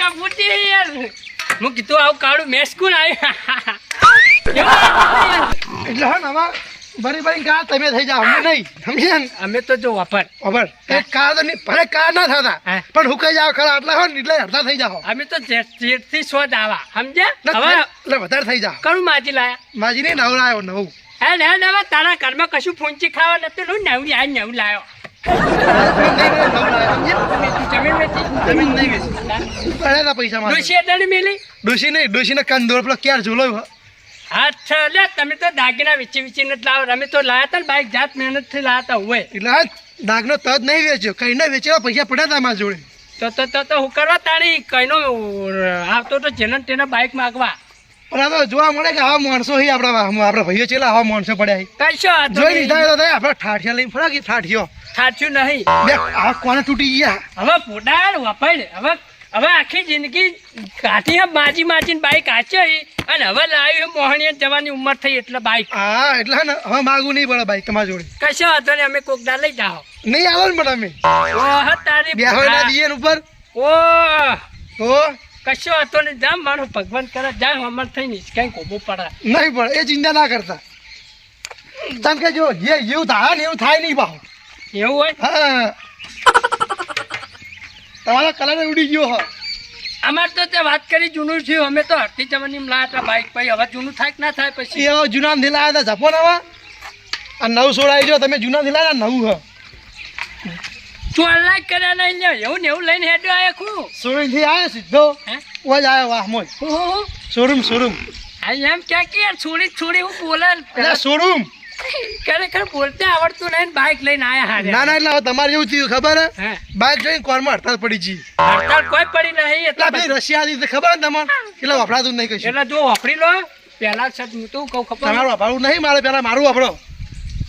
કપૂતી યાર હું કીધું આવું કાળું મેસ કોણ આવ્યું એટલે હા નવા બરી કાર તમે થઈ જાવ અમે નહીં સમજ્યા ને અમે તો જો વાપર એક કાર તો નહીં ભલે કાર ના થતા પણ હુકાઈ જાવ ખરા આટલા હોય ને એટલે અડધા થઈ જાવ અમે તો જેટથી શોધ આવા સમજ્યા હવે એટલે વધારે થઈ જાવ કરું માજી લાયા માજી નહીં નવું લાવ્યો નવું હે હવે તારા ઘરમાં કશું ફૂંચી ખાવા નતું નવું આ નવું લાવ્યો જમીન નહીં વેચી પૈસા માં ડોશી અડાડી મેલી ડોશી નહીં ડોશી ને કંદોર પેલો ક્યારે ઝૂલો અચ્છા લે તમે તો દાગીના વેચી ને લાવો અમે તો લાયા હતા બાઈક જાત મહેનત થી લાયા હોય એટલે દાગનો તજ નહીં વેચ્યો કઈ ના વેચેલા પૈસા પડ્યા હતા મારા જોડે તો હું કરવા તારી કઈનો આવતો તો જેને તેને બાઈક માગવા પણ આ તો જોવા મળે કે આવા માણસો આપણા ભાઈઓ ચેલા આવા માણસો પડ્યા કશો જોઈ લીધા તો આપડા ઠાઠિયા લઈને ફરા કે ઠાઠિયો થાચ્યું નહીં આ કોને તૂટી ગયા હવે પોડાડ વપાડ હવે આખી જિંદગી કાઢી માજીને બાઈક આચી અને હવે લાવી મોહણીએ જવાની ઉંમર થઈ એટલે બાઈક હા એટલે ને હવે માગવું નહીં પડે બાઈક તમારી જોડે કશો વાંધો નહીં અમે કોકદા લઈ જાઓ નહીં આવો ને પણ અમે ઓહ તારી બેહવાના દઈએ ને ઉપર ઓહ તો કશો વાંધો નહીં જામ મારો ભગવાન કરે જામ અમર થઈ નહીં કઈ કોબો પડે નહીં પડે એ ચિંતા ના કરતા તમે કે જો જે જેવું થાય ને એવું થાય નહીં બાહુ એવું હોય હા તમારા કલર ઉડી ગયો હો અમાર તો તે વાત કરી જૂનું થયું અમે તો હરતી જવાની લાયા હતા બાઈક પછી હવે જૂનું થાય કે ના થાય પછી એ જૂના થી લાયા હતા જપો ને હવે આ નવું સોડાઈ જો તમે જૂના થી લાયા નવું હ 4 લાખ કર્યા નહીં લ્યો એવું ને એવું લઈને હેડ્યો આયા ખું સોરી થી આવ્યો સીધો ઓજ આવ્યો વાહ મોજ શોરૂમ આ એમ ક્યાં કે છોડી હું બોલે શોરૂમ ખરેખર બોલતે આવડતું નહીં બાઈક લઈને આયા હારે ના એટલે હવે તમારે એવું થયું ખબર હે બાઈક જોઈને કોરમાં હડતાલ પડી જી હડતાલ કોઈ પડી નહીં એટલે પેલી રશિયા હતી ખબર ને તમારે એટલે વપરાતું નહીં કશું એટલે જો વાપરી લો પહેલા સત હું તો કહું ખબર તમારું વાપરવું નહીં મારે પેલા મારું વાપરો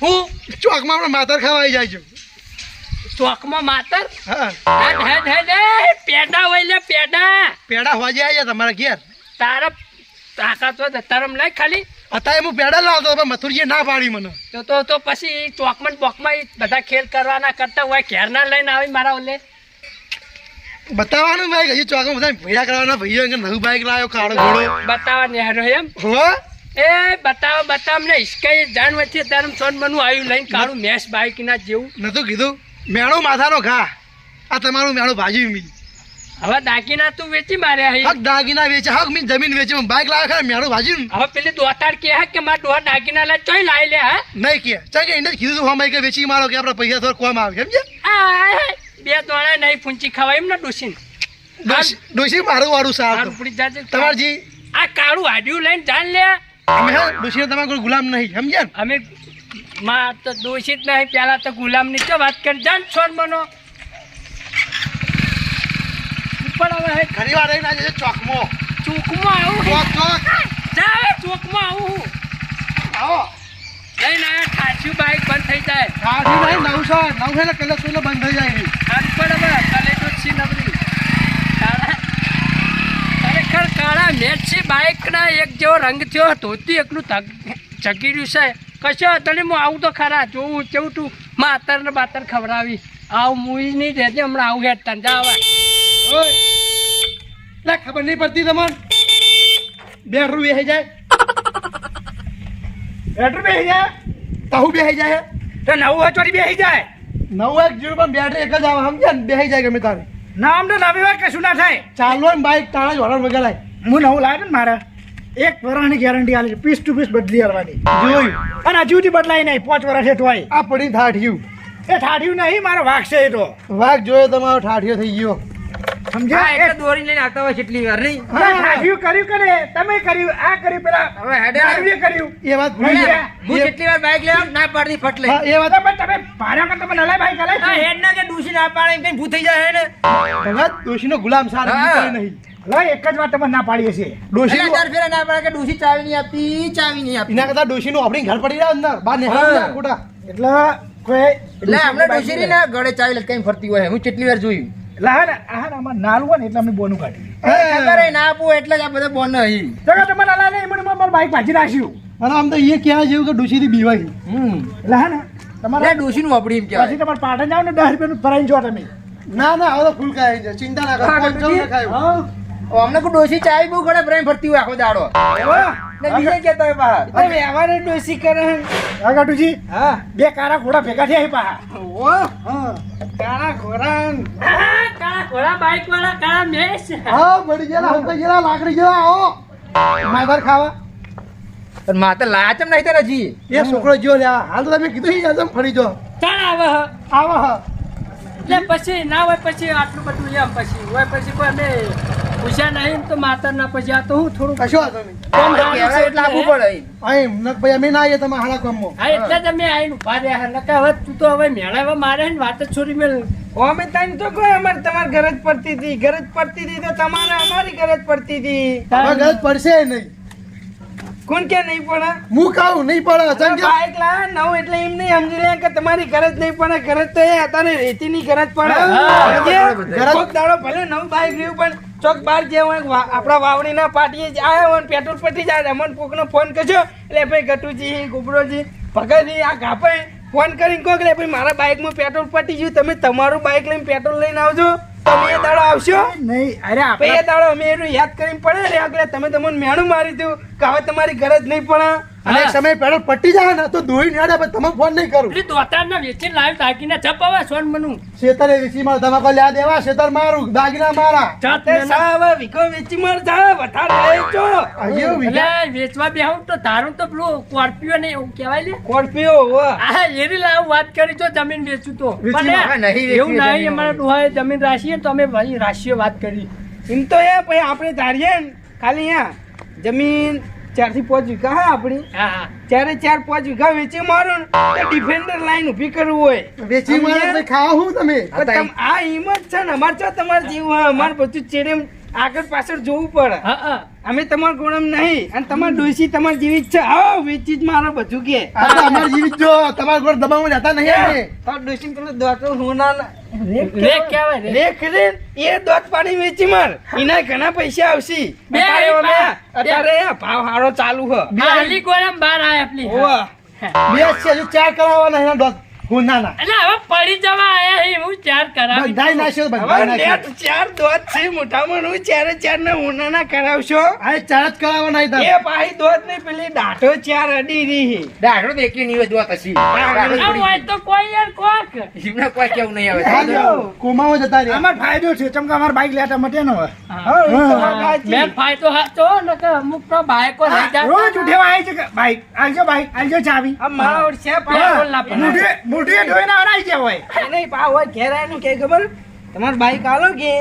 હું ચોકમાં આપણે માતર ખાવાઈ જાય છે ચોકમાં માતર હા પેડા હોય લે પેડા હોજે આવ્યા તમારા ઘેર તારા તાકાત હોય તારમ લઈ ખાલી અત્યારે હું પેડા લાવતો પણ મથુરીએ ના પાડી મને તો પછી ચોકમાં બોકમાં બધા ખેલ કરવાના કરતા હોય ઘેર ના લઈને આવી મારા ઓલે બતાવવાનું બાઈક હજી ચોકમાં બધા ભેડા કરવાના ભાઈઓ નવું બાઈક લાવ્યો કાળો ઘોડો બતાવવા નેહરો એમ હો એ બતાવ ને હિસકાઈ જાણ વચ્ચે તારું સોન બનવું આવ્યું લઈને કાળું મેસ બાઈક ના જેવું નતું કીધું મેળો માથાનો ઘા આ તમારું મેળો ભાજી મી હવે દાગીના તું વેચી માર્યા હક દાગીના વેચે હક મી જમીન વેચે બાઈક લાવે ખરા મેળો ભાજી હવે પેલી દોતાડ કે કે મારા ડોહા દાગીના લે ચોઈ લાવી લે હા નહીં કે ચાલ કે એને કીધું હું બાઈક વેચી મારો કે આપણા પૈસા થોડા કોમ આવે સમજે બે દોણા નહીં પૂંચી ખવાય એમ ને ડોસી મારું વાળું સારું પડી જાજે તમારજી આ કાળું હાડ્યું લઈને જાણ લે અમે હા ડોસી તમારા કોઈ ગુલામ નહીં સમજ્યા અમે માં તો દોષિત નહીં પેલા તો ગુલામ ની તો વાત કરી જાણ છોડ મનો પણ હવે ઘણી વાર રહીને આજે ચોકમાં આવું ચોક જા ચોકમાં આવું આવો લઈને આયા ઠાચ્યું બાઈક બંધ થઈ જાય ખાધી નહીં 900 ને કલાક પહેલા બંધ થઈ જાય આમ પણ હવે કાલે તો છી નબળી ખરેખર કાળા મેચ છે બાઈકના એક જેવો રંગ થયો ધોતી એકલું ચકીર્યું છે કશો તને હું આવું તો ખરા જોવું કેવું તું માતર ને બાતર ખવડાવી આવું મુઈ નહીં રહેજે હમણાં આવું હેઠ તને જાવા ના ખબર નહીં પડતી તમને બેઠું બેસી જાય બેઠું બેસી જાય તાહુ બેસી જાય તો નવું ચોરી બેસી જાય 9 એક જીરો પણ બેટરી એક જ આવે સમજ્યા ને બેસી જાય ગમે તારે નામ તો નવી વાર કશું ના થાય ચાલો ને બાઈક તાણા જ વળણ વગેરે હું નવું લાવ્યો ને મારા 1 વર્ષની ગેરંટી આલી પીસ ટુ પીસ બદલી આવવાની જોયું અને હજુ સુધી બદલાય નહીં 5 વર્ષ હેઠવાય આ પડી ઠાઠ્યું એ ઠાઠ્યું નહીં મારો વાઘ છે એ તો વાઘ જોયો તમારો ઠાઠ્યો થઈ ગયો સમજ્યા દોરી લઈને આવતા હોય કેટલી વાર નહીં ઠાઠ્યું કર્યું કરે તમે કર્યું આ કર્યું પેલા હવે હેડે કર્યું એ વાત ભૂલી ગયા હું કેટલી વાર બાઈક લેવા ના પાડતી ફટલે હા, એ વાત તમે ભાડા કરતા મને હલાય ભાઈ આ કલાય હેડ ના કે ડૂસી ના પાડે એમ કઈ ભૂ થઈ જાય હેડ ભગત ડોશીનો ગુલામ સાર હા. નહીં હલાય એક જ વાત તમે ના પાડીએ છીએ ડોશીનો ફેરા ના પાડે કે ડૂસી ચાવી નહીં આપતી એના કરતા ડોશીનો આપણી ઘર પડી રહ્યા ને બહાર હા. નીકળ્યા ખોટા એટલે કોઈ એટલે આપણે ડૂસી ની ના ગળે ચાવી લટકાઈ ફરતી હોય હું કેટલી વાર જોયું એટલે હા ને આમાં નાલું હોય ને એટલે અમે બોનું કાઢ્યું ખબર ના આપું એટલે જ આ બધા બોન અહીં તો કે તમે નાલા નહીં મને મારું બાઈક ભાજી નાખ્યું અને આમ તો એ ક્યાં જેવું કે ડોશીથી બીવાય એટલે હા ને તમારે ડૂસી નું વાપરી એમ પછી તમારે પાટણ જાવ ને 10 રૂપિયાનું ફરાઈને જો તમે ના હવે તો ફૂલ ખાય છે ચિંતા ના કરો કોઈ ચૌ ના ખાય અમને કોઈ ડોસી ચાય બહુ ઘણા પ્રેમ ફરતી હોય આખો દાડો ને બીજે કેતા હોય બહાર વ્યવહાર ડોસી કરે હા ગાટુજી હા બે કારા ઘોડા ભેગા થયા પાહા ઓ હા કાળા ઘોડા કાળા ઘોડા બાઈક વાળા કાળા મેષ હા બળી ગયેલા હલકા ગયેલા લાકડી જેવા આવો માધર ખાવા પણ માતા લાયા ચમ નહીં તાર હજી એ છોકરો જો લ્યા હાલ તો તમે કીધું ઈ જમ ફરી જો ચાલ આવે હ. આવો હા એટલે પછી ના હોય પછી આટલું બધું એમ પછી હોય પછી કોઈ અમે પૂછ્યા નહીં ને તો માતા ના પછી આ તો હું થોડું કશો વાંધો નહીં કોમ સારું છે કહેવાય એટલે આપવું પડે અહીં નક ભાઈ અમે ના આવીએ તમે હાલા કામમાં હા એટલે જ અમે આવીને ઉભા રહ્યા છે. નકર હવે તું તો હવે મેળાવા મારે ને વાત જ છોડી મેળ અમે તને તો કોઈ અમારે તમારી ગરજ પડતી હતી તો તમારે અમારી ગરજ પડતી હતી હવે ગરજ પડશે નહીં કોણ કે નહીં પડે હું કહું નહીં પડે ચમ કે બાઈક લાવે નવું એટલે એમ નહીં સમજી લે કે તમારી ગરજ નહીં પડે ગરજ તો એ અત્યારે રેતીની ગરજ પડે સમજ્યા? કોક દાડો ભલે નવું બાઈક રહ્યું પણ ચોક બાર જે હોય આપણા વાવણીના પાટીએ જ આવ્યા હોય ને પેટ્રોલ પટી જાય રમણ કોકનો ફોન કરજો એટલે ભાઈ ગટુજી ગુબરોજી ભગતજી આ ગાપાઈ ફોન કરીને કહો કે ભાઈ મારા બાઈકમાં પેટ્રોલ પટી ગયું તમે તમારું બાઈક લઈને પેટ્રોલ લઈને આવજો તમે એ દાડો આવશો નહીં અરે પછી આપણે એ દાડો અમે એનું યાદ કરીને પડે ને આગળ તમે તમને મેણું મારી દઉં કે હવે તમારી ગરજ નહીં પડે અને એક સમય પેટ્રોલ પટી જાય ને તો દોઈ ને આડે તમે ફોન નહીં કરું પેલી દોતારના વેચીને લાવી તાકીને ચપાવા સોન મનું શેતરે વેચી માં તમાકો લ્યા દેવા શેતર મારું દાગીના મારા જાત તે મહેનત. સાવ વિકો વેચી મર જા વધારે વેચો આયો વિગા એટલે વેચવા બેહું તો તારું તો પેલું સ્કોર્પિયો ને એવું કહેવાય લે સ્કોર્પિયો આ એરી લાવ વાત કરી તો જમીન વેચું તો વેચી પણ નાખા, નહીં વેચવી, એવું નહીં જમીન અમારા ડોહાએ જમીન રાશીએ તો અમે ભાઈ રાશીએ વાત કરી એમ તો એ પછી આપણે ધારીએ ને ખાલી અહીંયા જમીન 4 થી 5 વીઘા હા આપણી હા હા 4 5 વીઘા વેચી મારું ને તો ડિફેન્ડર લાઈન ઊભી કરવું હોય વેચી મારા ભાઈ ખાવા હું તમે પણ આ હિંમત છે ને અમારે જો તમારે જીવ હોય અમારે બધું ચેડે આગળ પાછળ જોવું પડે હા હા અમે તમારા ગુણમ નહીં અને તમારી ડોસી તમારી જેવી જ છે આવો વેચી જ મારો બધું કે આ તો અમાર જીવી જ જો તમારા ઘર દબાવમાં જતા નહીં અમે તાર ડોસી પેલો દોતો હોના રે કહેવાય રે રેખ રે એ દોત પાણી વેચી માર એના ઘણા પૈસા આવશે બે અત્યારે ભાવ હારો ચાલુ હ હાલી ગોળામ બહાર આયા આપની ઓવા બે છે હજુ 4 કરાવવાના એના ડોક ગુનાના એટલે હવે પડી જવા આયા હે હું ચાર કરાવી બધાય નાખ્યો હવે બધાય નાખ્યો નેટ ચાર દોત છે મોટામાં હું ચાર ના હોનાના કરાવશો આ 4 જ કરાવવાના એ હતા પાહી દોત નહીં પેલી દાઢો ચાર અડી રહી દાઢો દેખી નહીં હોય તો પછી આવું હોય તો કોઈ યાર કોક જીવને કોઈ કેવું નહીં આવે હાલો કોમામાં જતા રહ્યા અમાર ફાયદો છે ચમ કે અમાર બાઈક લેતા મટે ન હોય મેં ફાયદો હાચો નકર અમુક તો બાઈકો લઈ જાય રોજ ઉઠેવા આવી છે બાઈક આલજો ચાવી આ માવડ છે પેટ્રોલ ના પડે. મોઢે ધોઈને આવી જાય હોય નહીં પા હોય ઘેર આવીને કે ખબર તમારું બાઈક આલો કે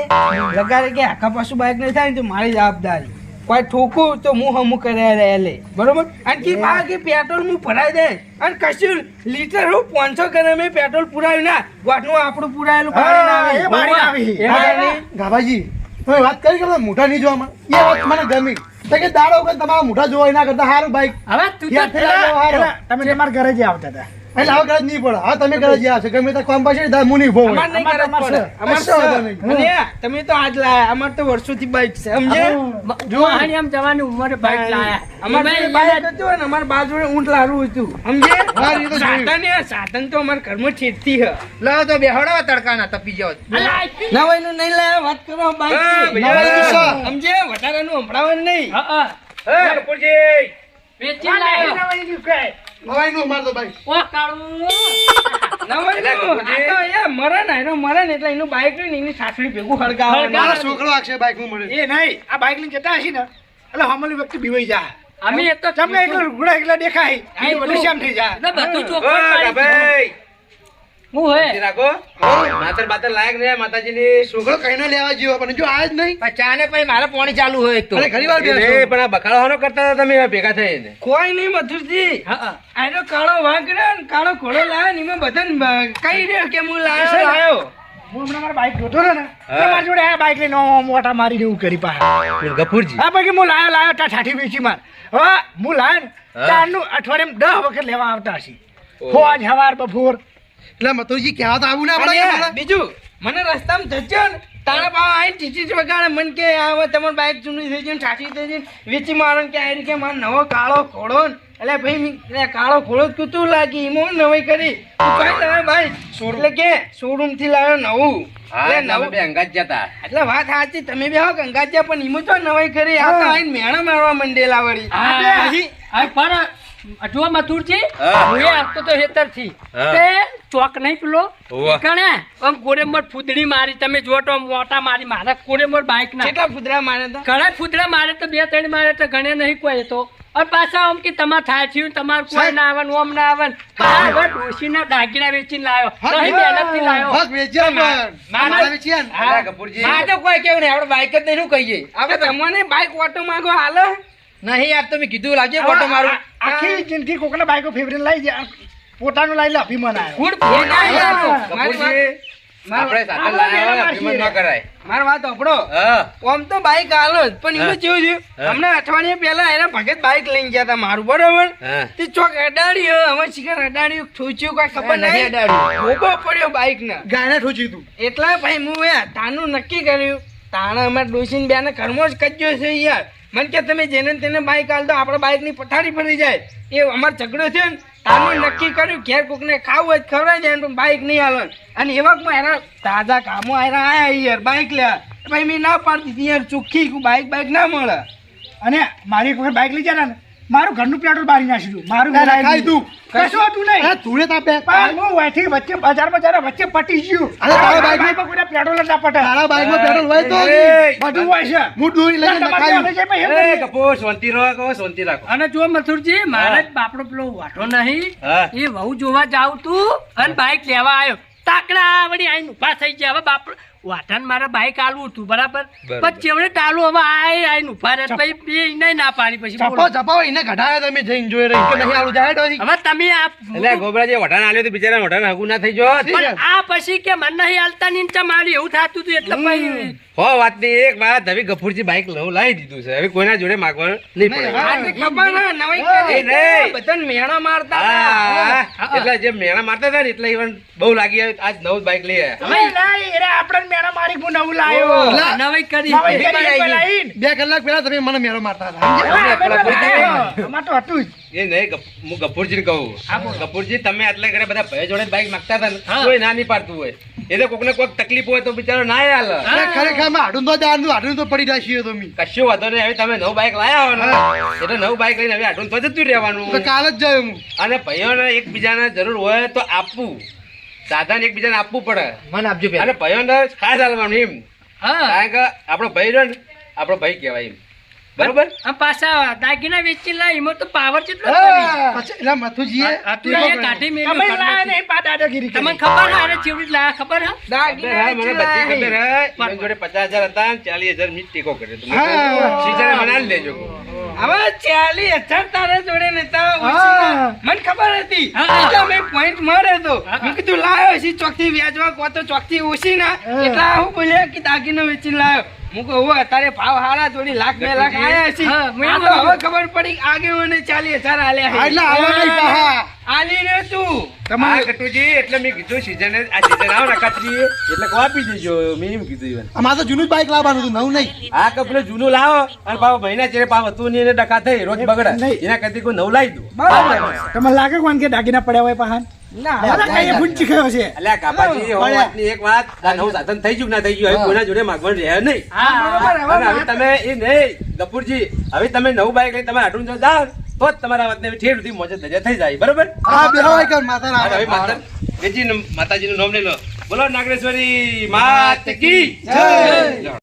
લગાડે કે આખા પાછું બાઈક નહીં થાય ને તો મારી જવાબદારી કોઈ ઠોકું તો હું હમું કર્યા રહ્યા લે બરોબર અને કે પા કે પેટ્રોલ હું ભરાઈ દે અને કશું લીટર હું 500 ગ્રામ પેટ્રોલ પુરાવ્યું ના ગોઠનું આપણું પુરાયેલું પાણી ના આવે એ પાણી આવી. એ પાણી. ગાભાજી તમે વાત કરી કે મોઢા નહીં જોવા એ વાત મને ગમી તો કે દાડો વખત તમારા મોઢા જોવા એના કરતા સારું બાઈક હવે તું તો યાર થઈ જાય હારું. તમે તમારા ઘરે જ આવતા હતા એટલે હવે ગરજ નહીં પડે હા તમે ગરજ આવશે ગમે તો કામ પાસે હું નહીં ભોગ અમાર નહીં કરત પડે. અમાર કશો વાંધો નહીં. અને તમે તો આજ લાયા અમાર તો વર્ષોથી બાઈક છે સમજે જો આની આમ જવાની ઉંમરે બાઈક લાયા અમાર એમાં બાઈક હતું અને અમાર બાજુ ઊંટ લારું હતું સમજે હા, એ તો જોયું. સાધન તો અમાર ઘરમાં છેડતી હ લાવો તો બેહડો તડકાના તપી જાવ અલા, નવાઈનું નહીં લાયા વાત કરો બાઈક હા, થી. નવાઈનું છે. સમજે વધારાનું સંભળાવવાનું નહીં હા, હા. એ કપૂરજી વેચી લાયો. નવાઈનું અમારે તો બાઈક ઓ કાળું. નવાઈનું આ તો એ મરે ને એટલે એનું બાઈક ને એની સાસરી ભેગું હળગાવવાનું. મારા છોકરો આખશે બાઈક નું મળે એ નહીં આ બાઈક લઈને જતા હશે ને એટલે હમણાં વ્યક્તિ બીવાઈ જાય અમે એ તો ચમ કે એકલો રૂગડા એકલા દેખાય હા, એ બધું શ્યામ થઈ જાય એટલે બધું ઓ ચોખ્ખું પાડી ભાઈ હું હે રાખો માતર બાતર લાયક રે માતાજીની છોકરો કહીને લેવા જેવો પણ જો આજ નહીં પણ ચા ને પછી મારે પાણી ચાલુ હોય એક તો અરે ઘણી વાર બેસો. એ પણ આ બકાળો કરતા હતા તમે ભેગા થઈને કોઈ નહીં મથુરજી હા, હા. આનો કાળો વાંક રહ્યો ને કાળો ઘોડો લાવ્યો ને એમાં બધાને કહી રહ્યો કે હું લાવ્યો હું હમણાં મારા બાઈક જોતો રહ્યો ને એટલે મારી જોડે આ બાઈક લઈને મોટા મારી એવું કરી પાછા ગફુરજી હા પછી હું લાયો તા ઠાઠી વેચી માર હવે હું લાયો ને હા. તારનું અઠવાડિયામાં 10 વખત લેવા આવતા હશે ફોજ હવાર બપોર એટલે મથુરજી કહેવા તો આવું ના પડે કે અને મારા? બીજું મને રસ્તામાં જજો ને તારા બાવા આઈને ટીચી જ વગાડે મને કે હવે તમારું બાઈક જૂનું થઈ ગયું ઠાઠી થઈ ગયું વેચી મારો ને કે આ રીતે મારો નવો કાળો ઘોડો ને એટલે ભાઈ એટલે કાળો ઘોડો કૂતું લાગી એમાં નવાઈ કરી તું કઈ લાવ્યો ભાઈ એટલે કે શોરૂમ થી લાવ્યો નવું એટલે નવું એટલે વાત સાચી તમે બે હો ગંગાજ્યા પણ ઈમું તો નવાઈ કરી આ તો આઈને મેણા મારવા મંડેલા વળી પછી પણ જો મથુરજી હું આવતો તો હેતરથી તે ચોક નહીં પેલો કણે આમ ગોરેમોટ ફૂદડી મારી તમે જો તો મોટા મારી મારા ગોરેમોટ બાઈક ના કેટલા ફુદરા મારે તો ઘણા ફૂદડા મારે તો 2-3 મારે તો ગણે નહીં કોઈ તો અને પાછા આમ કે તમાર થાય થયું તમારું કોઈ ના આવવાનું ઓમ ના આવવાનું ડોશીના દાગીના વેચીને લાયો નહીં મહેનતથી લાયો બસ વેચ્યા પણ. મારા વેચ્યા ને. આ તો કોઈ કેવું નહીં આપણે બાઈક જ નહીં શું કહીએ આપણે તમને બાઈક ઓટો માંગો હાલો નહીં યાર તમે કીધું લાવજે ફોટો મારું આખી જિંદગી કોકના બાઈકો ફેવરેટ લઈ જાય પોતાનું લઈ લે અભિમાન આવ્યો ગુડ એ ના યાર મારી વાત આપણે સાથે લાયા અભિમાન ન કરાય મારી વાત સાંભળો આમ તો બાઈક હાલો જ પણ એમાં કેવું છે હમણાં અઠવાડિયા પહેલા એના ભગત બાઈક લઈને ગયા હતા મારું બરોબર તે ચોક અડાડ્યો હવે શિખર અડાડ્યું ઠૂચ્યું કઈ ખબર નહીં ભોગો પડ્યો બાઈક ના ગાયને ઠોચ્યું તું. એટલા ભાઈ હું તાનું નક્કી કર્યું તાણા અમારે ડોસીને બેને ઘરમાં જ કજ્યો છે યાર મને કે તમે જેને તેને બાઈક હાલ દો આપણે બાઈક ની પથારી ફરી જાય એ અમારો ઝઘડો છે ને તાનું નક્કી કર્યું ઘેર કોકને ખાવું હોય તો ખવડાવી જાય પણ બાઈક નહીં હાલવાનું અને એવા એના તાજા કામો આયા યાર બાઈક લ્યા ભાઈ મેં ના પાડતી હતી યાર ચોખ્ખી બાઈક ના મળે અને મારી એક વખત બાઈક લઈ જાય ને મારું ઘરનું પેટ્રોલ બાળી નાખ્યું મારું ના, ના, ખાઈ તું. કશું હતું નહીં અરે તું ને તાપે. પણ હું વચ્ચે બજારમાં જરા વચ્ચે પટી ગયું અરે તારા બાઈકમાં- બાઈકમાં કોઈને પેટ્રોલ જ ના પટે તારા બાઈકમાં પેટ્રોલ હોય તો બધું હોય છે હું દોરી લઈને તમારે નખાયું. લઈ જાય પણ એવું નહીં. કપૂર શાંતિ રહો શાંતિ રાખો અને જો મથુરજી મારે જ બાપડો પેલો વાઢો નહીં એ વહુ જોવા જાવ તું અને બાઈક લેવા આવ્યો તાકડા વળી આઈને ઉભા થઈ ગયા હવે બાપડો વાઢાને મારે બાઈક આલવું હતું બરાબર પણ ચેવડે ટાલું હવે આઈને ઉભા રહે પછી બે એને ના પાડી પછી બોલો. ચપાવ ચપાવ એને ઘટાડ્યો તમે જઈને જોઈ રહી કે નહીં આવું જાય ડોરી. હવે તમે આ એટલે ગોબરાજી વઢાણ આલ્યો તો બિચારા વઢાણ હગું ના થઈ જો પણ આ પછી કે મને નહીં હાલતા ની નીચે મારી એવું થતું હતું એટલે પછી હો વાત ની એક વાત હવે ગફુરજી બાઈક લઉં લાવી દીધું છે હવે કોઈના જોડે માગવાનું નહીં પડે આજે ખબર ના નવાઈ કરી. એ નહીં. બધાને મેણા મારતા હા, હતા. એટલે જે મેણા મારતા હતા ને એટલે ઈવન બહુ લાગી આવ્યું. આજ નવું બાઈક લઈ આવ્યા. હવે લાય, એરે આપણને મેણા મારી હું નવું લાયો. નવાઈ કરી નવાઈ કરી પેલા ઈન. 2 કલાક પહેલા તમે મને મેળો મારતા હતા. હવે આપણે પેલા કોઈ લાયો. અમાર તો હતું જ. એ નહીં હું ગફુરજી ને કહું ગફુરજી તમે આટલા ઘરે બધા ભાઈ જોડે બાઈક માગતા હતા ને હા. કોઈ ના નહીં પાડતું હોય એ તો કોકને કોઈક તકલીફ હોય તો બિચારો ના હાલ અરે ખરેખર માં હાડું તો જવાનું, હાડું તો પડી જશે તો મી. કશું વાંધો નહીં હવે તમે નવું બાઈક લાયા હો ને એટલે નવું બાઈક લઈને હવે આટલું તો જતું રહેવાનું તો કાલ જ જાય હું. અને ભાઈઓને એકબીજાને જરૂર હોય તો આપવું સાધન એકબીજાને આપવું પડે મને આપજો અને ભાઈઓને ખાસ હાલવાનું એમ હા કારણ કે આપણો ભાઈ રહ્યો ને આપણો ભાઈ કહેવાય એમ બરોબર આ પાછા દાગીના વેચી લાય એમાં તો પાવર કેટલો પછી એટલે મથુજીએ કાઢી તમે મેલ્યું લાયા નહીં, પા દાદાગીરી કરી. તમને ખબર હા એને ચેવડી લાયા ખબર હા દાગીના મને બધી ખબર હે એની જોડે 50,000 હતા ને 40,000 મી ટેકો કર્યો તો હા. સીઝને મને આલી દેજો હવે 40,000 તારા જોડે નતા હા. મને ખબર હતી હા. એટલે મેં પોઈન્ટ માર્યો તો મેં કીધું લાયો છે ચોકથી વ્યાજવા કો તો ચોકથી ઓછી ના એટલે હું બોલ્યા કે દાગીનો વેચી લાયો હું કહું હવે અત્યારે ભાવ હારા થોડી લાખ 2 લાખ આયા છે હા, મેં આ તો હવે ખબર પડી આગે મને 40,000 આલ્યા એટલે આવા નહીં પાહા. આલી રે તું તમારે કટુજી એટલે મેં કીધું સીઝન આ સીઝન આવ ને કાતરી એટલે કો આપી દેજો મેં એમ કીધું ઈવન અમારે તો જૂનું જ બાઈક લાવવાનું હતું, નવું નહીં. આ કપડે જૂનું લાવો અને પાવ મહિના ચેરે પાવ હતું નહીં એને ડકા થઈ રોજ બગડે એના કરતી કોઈ નવું લાવી દો બરાબર તમને લાગે કોણ કે દાગીના પડ્યા હોય પહાન ના બધા કઈ ભૂંચી ગયો છે. અલ્યા કાપાજી હો વાતની એક વાત આ નવું સાધન થઈ ગયું કે ના થઈ ગયું હવે કોઈના જોડે માંગવાનું રહે નહીં બરોબર અને હવે તમે એ નહીં ગફુરજી હવે તમે નવું બાઈક લઈને તમે આટલું જો જાઓ તો જ તમારા વાતને ઠેર સુધી મોજે ધજા થઈ જાય બરોબર હા બેહો હોય કે માતા અને હવે માતા વેચી માતાજીનું નામ લઈ લો બોલો નાગરેશ્વરી માત કી જય